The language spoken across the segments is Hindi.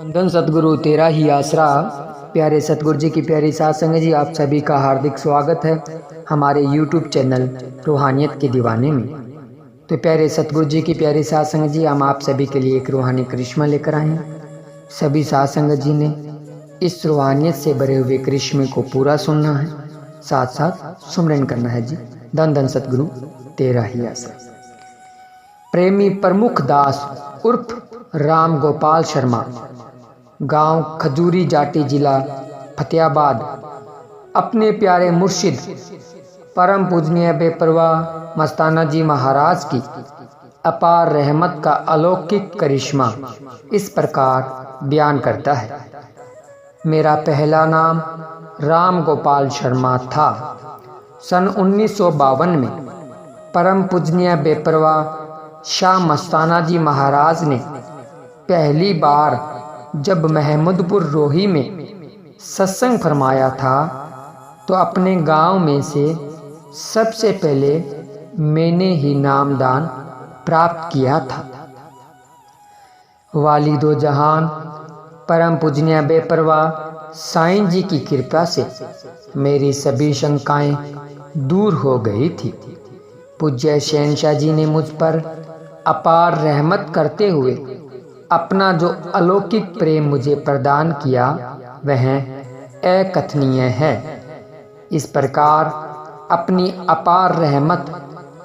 धन सतगुरु तेरा ही आसरा। प्यारे सतगुरु जी की प्यारी साथ संगत जी, आप सभी का हार्दिक स्वागत है हमारे YouTube चैनल रूहानियत के दीवाने में। तो प्यारे सतगुरु जी की प्यारी साथ संगत जी, हम आप सभी के लिए एक रूहानी करिश्मा लेकर आए हैं। सभी साथ संगत जी ने इस रूहानियत से भरे हुए करिश्मे को पूरा सुनना है, साथ साथ सुमरन करना है जी। धन धन सतगुरु तेरा ही आसरा। प्रेमी प्रमुख दास उर्फ राम गोपाल शर्मा, गांव खजूरी जाटी, जिला फतेहाबाद, अपने प्यारे मुर्शिद परम पूजनीय बेपरवाह मस्ताना जी महाराज की अपार रहमत का अलौकिक करिश्मा इस प्रकार बयान करता है। मेरा पहला नाम राम गोपाल शर्मा था। सन 1952 में परम पूजनीय बेपरवाह शाह मस्ताना जी महाराज ने पहली बार जब महमूदपुर रोही में सत्संग फरमाया था, तो अपने गांव में से सबसे पहले मैंने ही नामदान प्राप्त किया था। वालिदो जहान परम पूजनीय बेपरवाह साईं जी की कृपा से मेरी सभी शंकाएं दूर हो गई थी। पूज्य शहंशाह जी ने मुझ पर अपार रहमत करते हुए अपना जो अलौकिक प्रेम मुझे प्रदान किया वह अकथनीय है। इस प्रकार अपनी अपार रहमत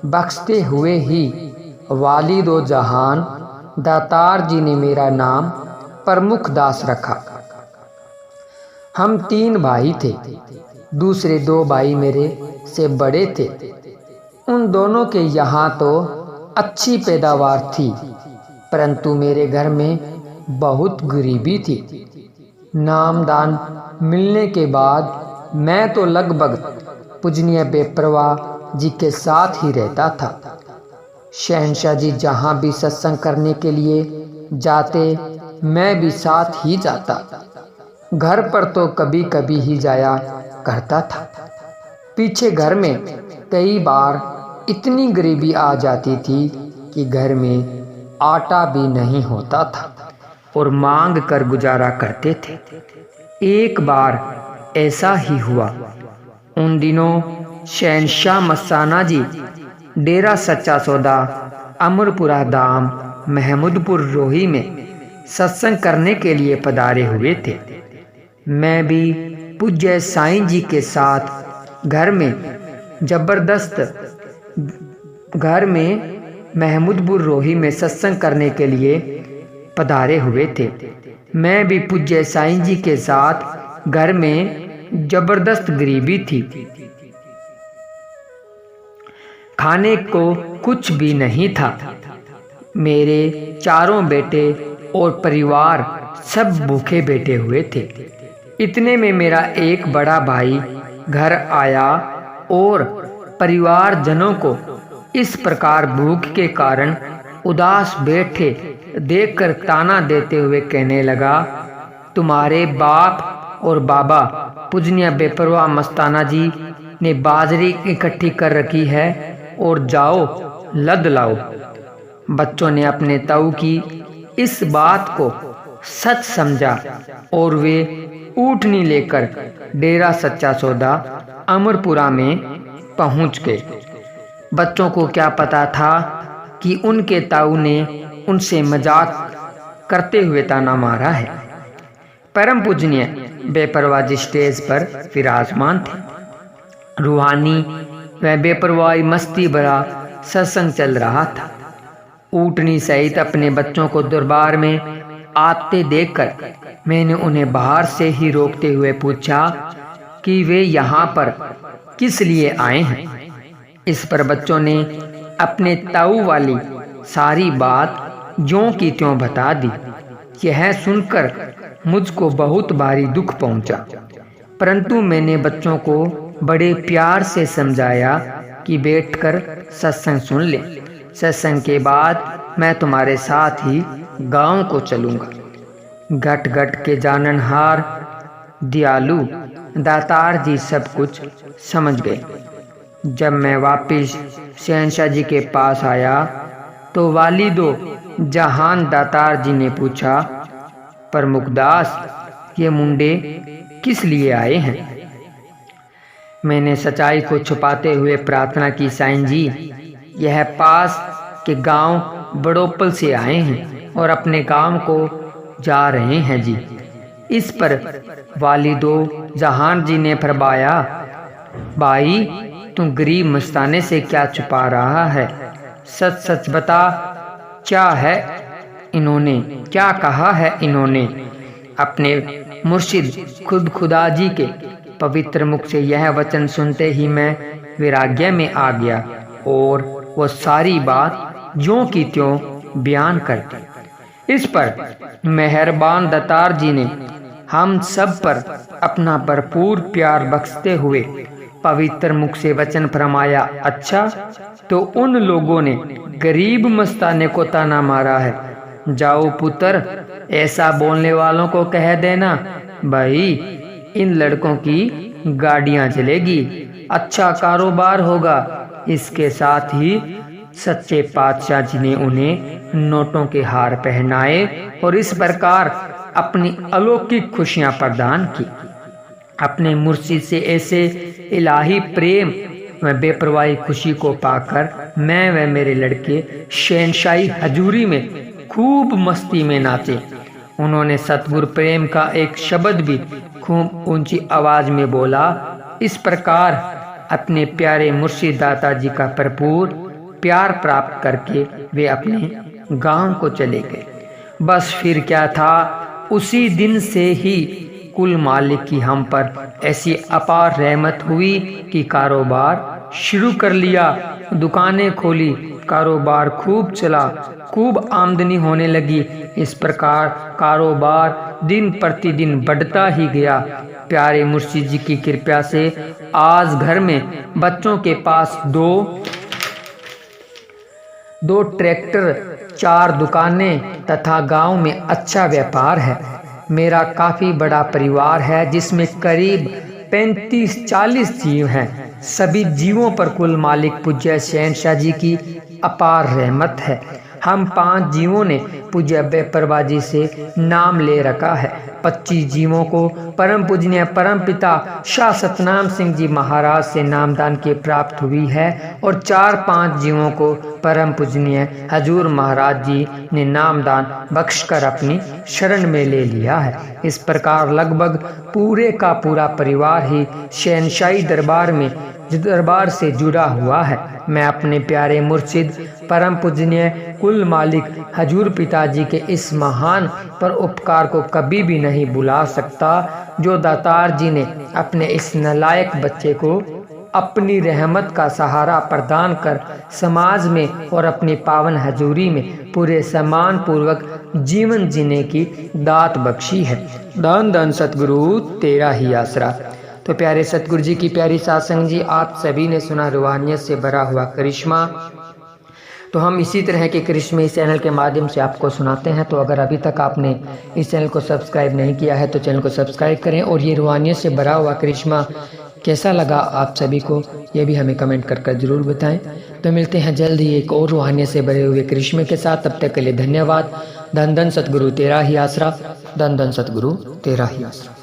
बख्शते हुए ही वालिदो जहान दातार जी ने मेरा नाम प्रमुख दास रखा। हम 3 भाई थे, दूसरे 2 भाई मेरे से बड़े थे। उन दोनों के यहाँ तो अच्छी पैदावार थी, परंतु मेरे घर में बहुत गरीबी थी। नामदान मिलने के बाद मैं तो लगभग पूजनीय बेपरवाह जी के साथ ही रहता था। शहंशाह जी जहाँ भी सत्संग करने के लिए जाते, मैं भी साथ ही जाता। घर पर तो कभी कभी ही जाया करता था। पीछे घर में कई बार इतनी गरीबी आ जाती थी कि घर में आटा भी नहीं होता था और मांग कर गुजारा करते थे। एक बार ऐसा ही हुआ। उन दिनों शहंशाह मस्ताना जी डेरा सच्चा सौदा अमरपुरा धाम महमूदपुर रोही में सत्संग करने के लिए पधारे हुए थे। मैं भी पूज्य साईं जी के साथ घर में महमूदपुर रोही में सत्संग करने के लिए पधारे हुए थे। मैं भी पूज्य साईं जी के साथ घर में जबरदस्त गरीबी थी। खाने को कुछ भी नहीं था। मेरे 4 बेटे और परिवार सब भूखे बैठे हुए थे। इतने में मेरा एक बड़ा भाई घर आया और परिवार जनों को इस प्रकार भूख के कारण उदास बैठे देखकर ताना देते हुए कहने लगा, तुम्हारे बाप और बाबा पूजनीय बेपरवाह मस्ताना जी ने बाजरी इकट्ठी कर रखी है और जाओ लद लाओ। बच्चों ने अपने ताऊ की इस बात को सच समझा और वे ऊँटनी लेकर डेरा सच्चा सौदा अमरपुरा में पहुंच गए। बच्चों को क्या पता था कि उनके ताऊ ने उनसे मजाक करते हुए ताना मारा है। परम पूजनीय बेपरवाह जी स्टेज पर विराजमान थे। रूहानी व बेपरवाही मस्ती भरा सत्संग चल रहा था। ऊँटनी सहित अपने बच्चों को दरबार में आते देखकर मैंने उन्हें बाहर से ही रोकते हुए पूछा कि वे यहाँ पर किस लिए आए हैं। इस पर बच्चों ने अपने ताऊ वाली सारी बात ज्यों की त्यों बता दी। यह सुनकर मुझको बहुत भारी दुख पहुंचा, परंतु मैंने बच्चों को बड़े प्यार से समझाया कि बैठकर सत्संग सुन ले। सत्संग के बाद मैं तुम्हारे साथ ही गांव को चलूंगा। घट घट के जाननहार दयालु दातार जी सब कुछ समझ गए। जब मैं वापिस शहंशाह जी के पास आया तो वालिदो जहान दातार जी ने पूछा, प्रमुखदास, ये मुंडे किस लिए आए हैं? मैंने सच्चाई को छुपाते हुए प्रार्थना की, साईं जी, यह पास के गांव बड़ोपल से आए हैं और अपने गांव को जा रहे हैं जी। इस पर वालिदो जहान जी ने फरमाया, भाई तुम गरीब मस्ताने से क्या छुपा रहा है? सच सच बता, क्या है इन्होंने, क्या कहा है इन्होंने? अपने मुर्शिद खुद खुदा जी के पवित्र मुख से यह वचन सुनते ही मैं वैराग्य में आ गया और वो सारी बात ज्यों की त्यों बयान कर दी। इस पर मेहरबान दातार जी ने हम सब पर अपना भरपूर प्यार बख्शते हुए पवित्र मुख से वचन फरमाया, अच्छा तो उन लोगों ने गरीब मस्ताने को ताना मारा है, जाओ पुत्र ऐसा बोलने वालों को कह देना, भाई इन लड़कों की गाड़ियां चलेगी, अच्छा कारोबार होगा। इसके साथ ही सच्चे पातशाह जी ने उन्हें नोटों के हार पहनाए और इस प्रकार अपनी अलौकिक खुशियां प्रदान की। अपने मुर्शिद से ऐसे इलाही प्रेम व बेपरवाही खुशी को पाकर मैं व मेरे लड़के शहनशाही हजूरी में खूब मस्ती में नाचे। उन्होंने सतगुरु प्रेम का एक शब्द भी खूब ऊंची आवाज में बोला। इस प्रकार अपने प्यारे मुर्शिद दाता जी का भरपूर प्यार प्राप्त करके वे अपने गांव को चले गए। बस फिर क्या था, उसी दिन से ही कुल मालिक की हम पर ऐसी अपार रहमत हुई कि कारोबार शुरू कर लिया, दुकानें खोली, कारोबार खूब चला, खूब आमदनी होने लगी। इस प्रकार कारोबार दिन प्रतिदिन बढ़ता ही गया। प्यारे मुर्शिद जी की कृपा से आज घर में बच्चों के पास दो ट्रैक्टर, 4 दुकानें तथा गांव में अच्छा व्यापार है। मेरा काफी बड़ा परिवार है जिसमें करीब 35-40 जीव हैं। सभी जीवों पर कुल मालिक पूज्य शहनशाह जी की अपार रहमत है। हम 5 जीवों ने पूज्य बेपरवाह जी से नाम ले रखा है। 25 जीवों को परम पूजनीय परम पिता शाह सतनाम सिंह जी महाराज से नामदान की प्राप्त हुई है और 4-5 जीवों को परम पूजनीय हजूर महाराज जी ने नामदान बख्शकर अपनी शरण में ले लिया है। इस प्रकार लगभग पूरे का पूरा परिवार ही शहनशाही दरबार से जुड़ा हुआ है। मैं अपने प्यारे मुर्शिद परम पूजनीय कुल मालिक हजूर पिताजी के इस महान पर उपकार को कभी भी नहीं भुला सकता, जो दातार जी ने अपने इस नालायक बच्चे को अपनी रहमत का सहारा प्रदान कर समाज में और अपनी पावन हजूरी में पूरे सम्मान पूर्वक जीवन जीने की दात बख्शी है। धन धन सतगुरु तेरा ही आसरा। तो प्यारे सतगुरु जी की प्यारी सासंग जी, आप सभी ने सुना रूहानियत से भरा हुआ करिश्मा। तो हम इसी तरह के करिश्मे इस चैनल के माध्यम से आपको सुनाते हैं। तो अगर अभी तक आपने इस चैनल को सब्सक्राइब नहीं किया है तो चैनल को सब्सक्राइब करें और ये रूहानियत से भरा हुआ करिश्मा कैसा लगा आप सभी को, ये भी हमें कमेंट कर जरूर बताएं। तो मिलते हैं जल्द ही एक और रूहानियत से भरे हुए करिश्मे के साथ। तब तक के लिए धन्यवाद। धन धन सतगुरु तेरा ही आसरा। धन धन सतगुरु तेरा ही आसरा।